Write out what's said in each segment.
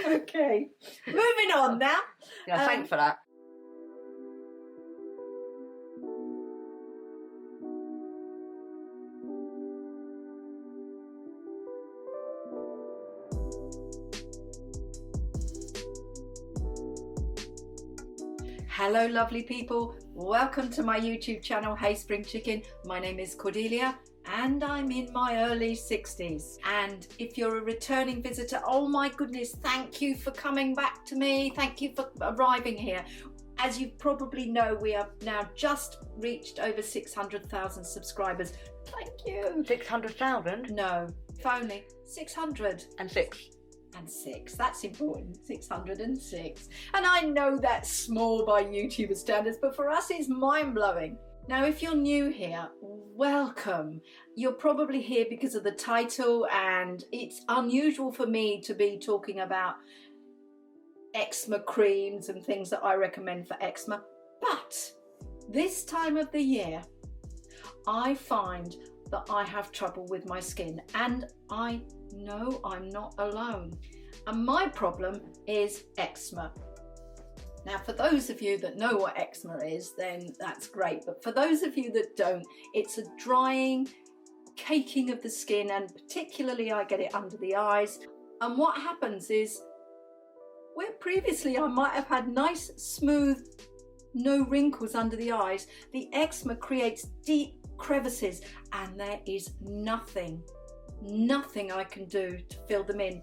Okay, moving on now. Yeah, thanks for that. Hello lovely people, welcome to my YouTube channel Hey Spring Chicken. My name is Cordelia and I'm in my early 60s, and if you're a returning visitor, oh my goodness, thank you for coming back to me, thank you for arriving here. As you probably know, we have now just reached over 600,000 subscribers. Thank you. 600,000? No, if only 606. And 6, that's important, 606. And I know that's small by YouTuber standards, but for us it's mind-blowing. Now if you're new here, welcome. You're probably here because of the title, and it's unusual for me to be talking about eczema creams and things that I recommend for eczema. But this time of the year, I find that I have trouble with my skin, and I know I'm not alone. And my problem is eczema. Now for those of you that know what eczema is, then that's great, but for those of you that don't, it's a drying, caking of the skin, and particularly I get it under the eyes. And what happens is, where previously I might have had nice, smooth, no wrinkles under the eyes, the eczema creates deep crevices, and there is nothing I can do to fill them in.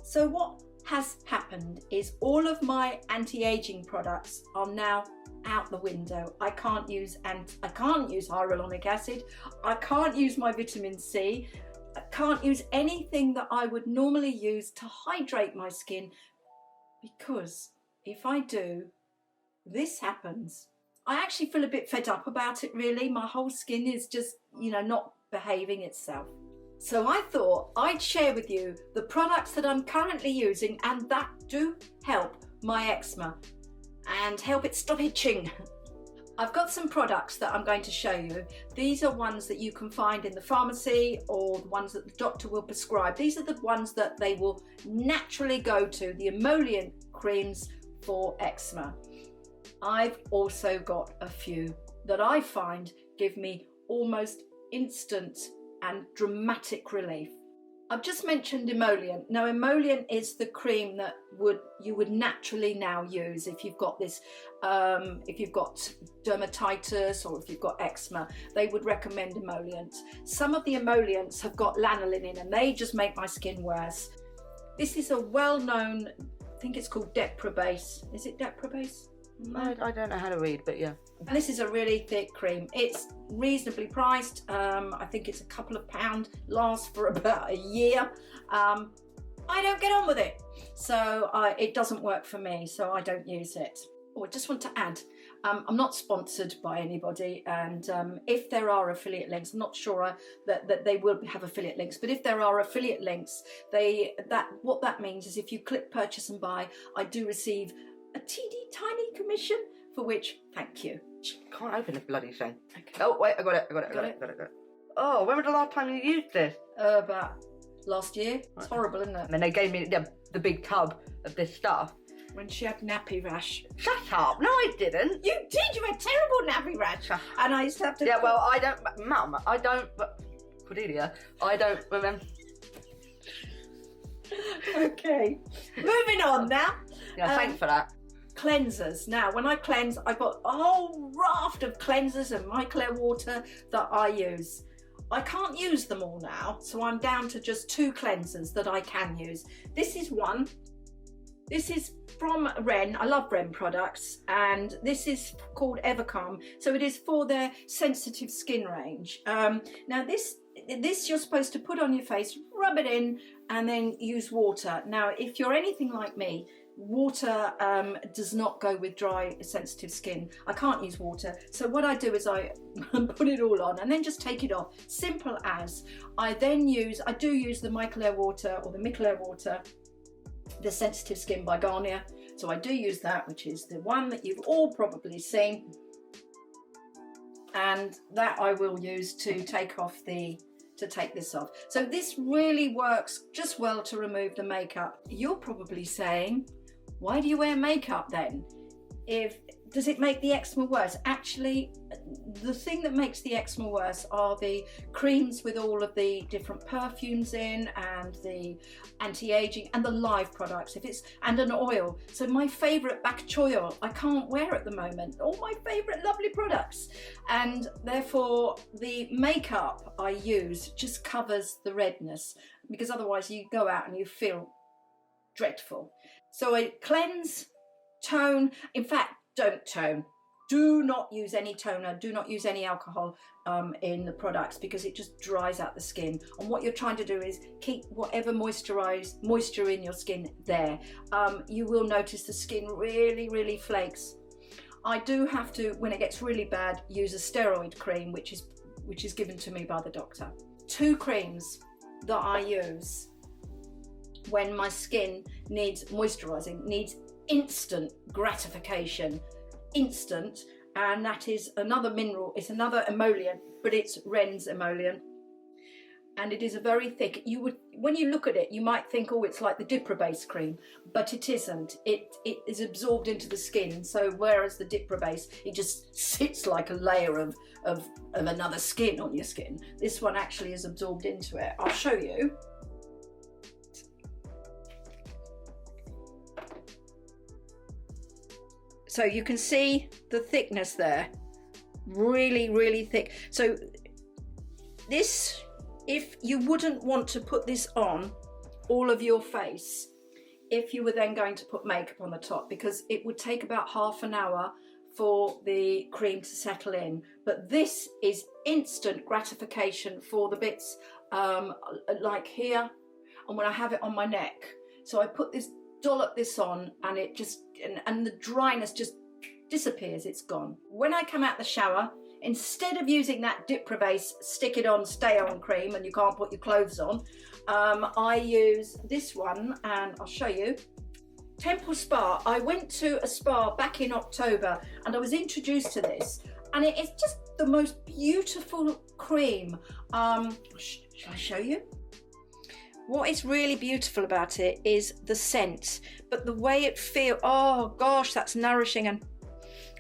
So what has happened is all of my anti-aging products are now out the window. I can't use hyaluronic acid, I can't use my vitamin C, I can't use anything that I would normally use to hydrate my skin, because if I do, this happens. I actually feel a bit fed up about it really. My whole skin is just, not behaving itself. So I thought I'd share with you the products that I'm currently using and that do help my eczema and help it stop itching. I've got some products that I'm going to show you. These are ones that you can find in the pharmacy or the ones that the doctor will prescribe. These are the ones that they will naturally go to, the Emollient creams for eczema. I've also got a few that I find give me almost instant and dramatic relief. I've just mentioned Emollient. Now Emollient is the cream that you would naturally now use if you've got this, if you've got dermatitis or if you've got eczema, they would recommend Emollient. Some of the Emollients have got lanolin in and they just make my skin worse. This is a well-known, I think it's called Deprobase. Is it Deprobase? I don't know how to read, but yeah. And this is a really thick cream. It's reasonably priced. I think it's a couple of pounds, lasts for about a year. I don't get on with it, so it doesn't work for me, so I don't use it. Oh, I just want to add, I'm not sponsored by anybody, and if there are affiliate links, I'm not sure that they will have affiliate links, but if there are affiliate links, what that means is if you click purchase and buy, I do receive a teeny tiny commission, for which thank you. Can't open the bloody thing. Okay. Oh wait, I got it. Oh, when was the last time you used this? About last year. It's horrible, isn't it? And then they gave me the big tub of this stuff. When she had nappy rash. Shut up! No, I didn't. You did. You had terrible nappy rash. And I used to have to. Yeah, well, I don't, Mum. I don't. But Cordelia, I don't remember. Okay, moving on now. Yeah, thanks for that. Cleansers. Now when I cleanse, I've got a whole raft of cleansers and micellar water that I use. I can't use them all now, so I'm down to just 2 cleansers that I can use. This is one. This is from Ren. I love Ren products, and this is called Evercalm, so it is for their sensitive skin range. Now this you're supposed to put on your face, rub it in, and then use water. Now if you're anything like me, water does not go with dry sensitive skin. I can't use water, so what I do is I put it all on and then just take it off, simple as. I do use the micellar water or the micellar water, the sensitive skin by Garnier, so I do use that, which is the one that you've all probably seen, and that I will use to take off the to take this off. So this really works just well to remove the makeup. You're probably saying, why do you wear makeup then? Does it make the eczema worse? Actually, the thing that makes the eczema worse are the creams with all of the different perfumes in, and the anti-aging, and the live products, and an oil. So my favourite bak choy oil, I can't wear at the moment. All my favourite lovely products. And therefore the makeup I use just covers the redness, because otherwise you go out and you feel dreadful. So I cleanse, tone, in fact, don't tone. Do not use any toner, do not use any alcohol in the products, because it just dries out the skin. And what you're trying to do is keep whatever moisture in your skin there. You will notice the skin really flakes. I do have to, when it gets really bad, use a steroid cream, which is given to me by the doctor. 2 creams that I use when my skin needs moisturising, needs instant gratification, instant, and that is another mineral. It's another emollient, but it's Ren's emollient, and it is a very thick. When you look at it, you might think, oh, it's like the Dipra base cream, but it isn't. It is absorbed into the skin. So whereas the Dipra base, it just sits like a layer of another skin on your skin, this one actually is absorbed into it. I'll show you. So you can see the thickness there, really thick. So this, if you wouldn't want to put this on all of your face, if you were then going to put makeup on the top, because it would take about half an hour for the cream to settle in. But this is instant gratification for the bits like here, and when I have it on my neck. So I put this, dollop this on, and it just, and the dryness just disappears, it's gone. When I come out the shower, instead of using that Dipra base stick it on, stay on cream, and you can't put your clothes on, I use this one, and I'll show you. Temple Spa. I went to a spa back in October and I was introduced to this, and it is just the most beautiful cream. Shall I show you? What is really beautiful about it is the scent, but the way it feels, oh gosh, that's nourishing, and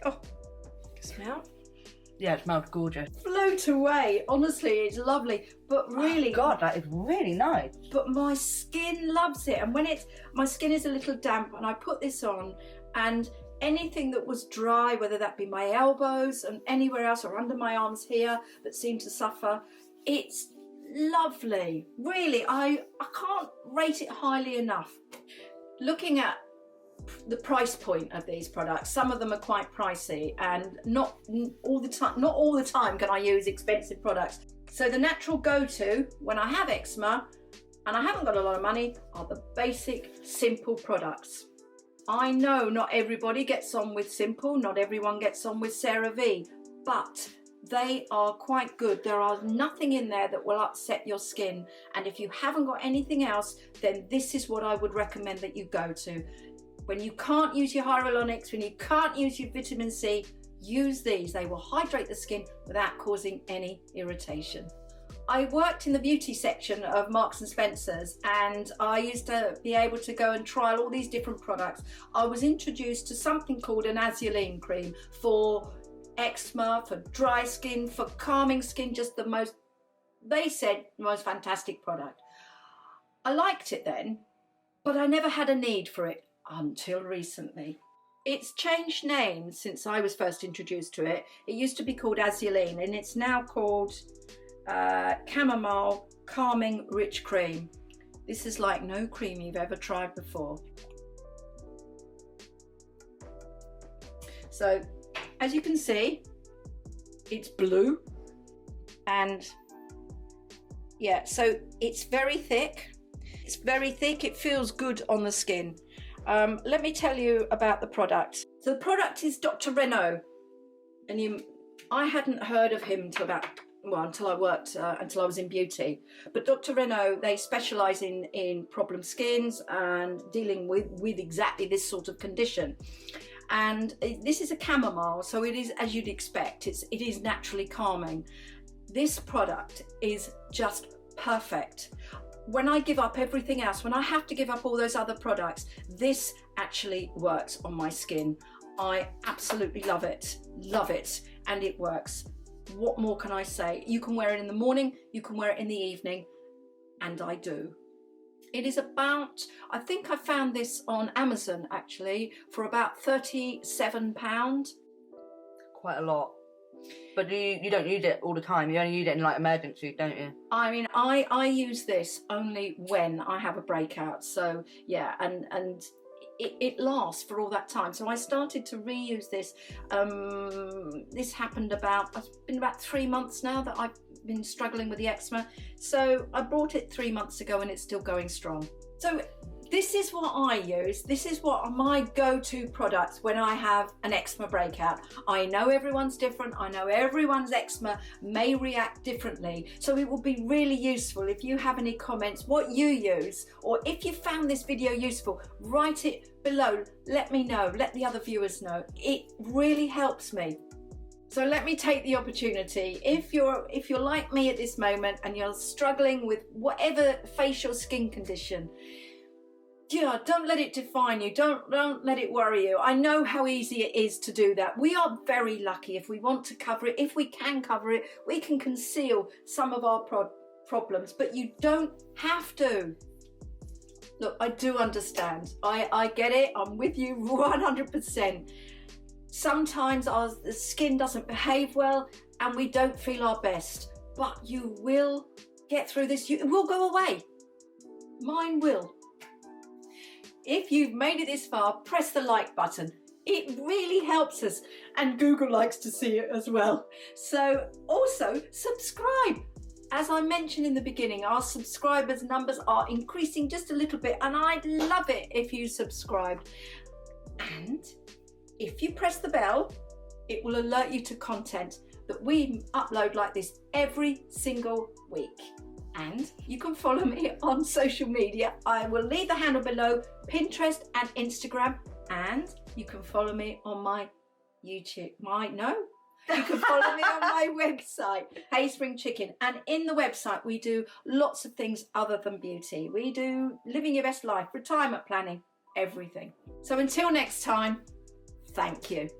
oh, smell? Yeah, it smells gorgeous. Float away, honestly, it's lovely, but really, oh God, that is really nice. But my skin loves it, and when my skin is a little damp and I put this on, and anything that was dry, whether that be my elbows and anywhere else, or under my arms here that seem to suffer, it's lovely. Really, I can't rate it highly enough. Looking at the price point of these products, some of them are quite pricey, and not all the time can I use expensive products. So the natural go-to when I have eczema and I haven't got a lot of money are the basic simple products. I know not everybody gets on with simple, not everyone gets on with CeraVe, but they are quite good. There are nothing in there that will upset your skin, and if you haven't got anything else, then this is what I would recommend that you go to. When you can't use your hyaluronics, when you can't use your vitamin C, use these. They will hydrate the skin without causing any irritation. I worked in the beauty section of Marks and Spencer's, and I used to be able to go and trial all these different products. I was introduced to something called an Azulene cream for eczema, for dry skin, for calming skin, just the most, they said, most fantastic product. I liked it then, but I never had a need for it until recently. It's changed names since I was first introduced to it. It used to be called Azulene, and it's now called Chamomile Calming Rich Cream. This is like no cream you've ever tried before. So, as you can see, it's blue, and yeah, so it's very thick. It's very thick, it feels good on the skin. Let me tell you about the product. So the product is Dr. Renaud, and I hadn't heard of him until I was in beauty. But Dr. Renaud, they specialise in problem skins and dealing with exactly this sort of condition. And this is a chamomile, so it is, as you'd expect, it is naturally calming. This product is just perfect. When I give up everything else, when I have to give up all those other products, this actually works on my skin. I absolutely love it, and it works. What more can I say? You can wear it in the morning, you can wear it in the evening, and I do. It is about, I think I found this on Amazon actually, for about £37. Quite a lot. But you don't use it all the time. You only use it in like emergencies, don't you? I mean, I use this only when I have a breakout. So yeah, and it lasts for all that time. So I started to reuse this. This happened it's been about 3 months now that I've been struggling with the eczema. So I bought it 3 months ago and it's still going strong. So this is what I use. This is what my go-to products when I have an eczema breakout. I know everyone's different. I know everyone's eczema may react differently. So it will be really useful if you have any comments, what you use, or if you found this video useful, write it below. Let me know, let the other viewers know. It really helps me. So let me take the opportunity. If you're like me at this moment and you're struggling with whatever facial skin condition, yeah, don't let it define you. Don't let it worry you. I know how easy it is to do that. We are very lucky if we want to cover it. If we can cover it, we can conceal some of our problems, but you don't have to. Look, I do understand. I get it. I'm with you 100%. Sometimes the skin doesn't behave well and we don't feel our best, but you will get through this. It will go away. Mine will. If you've made it this far, press the like button. It really helps us, and Google likes to see it as well. So also subscribe. As I mentioned in the beginning, our subscribers numbers are increasing just a little bit, and I'd love it if you subscribed. And if you press the bell, it will alert you to content that we upload like this every single week. And you can follow me on social media. I will leave the handle below, Pinterest and Instagram. And you can follow me on my YouTube. You can follow me on my website, Hey Spring Chicken. And in the website, we do lots of things other than beauty. We do living your best life, retirement planning, everything. So until next time, thank you.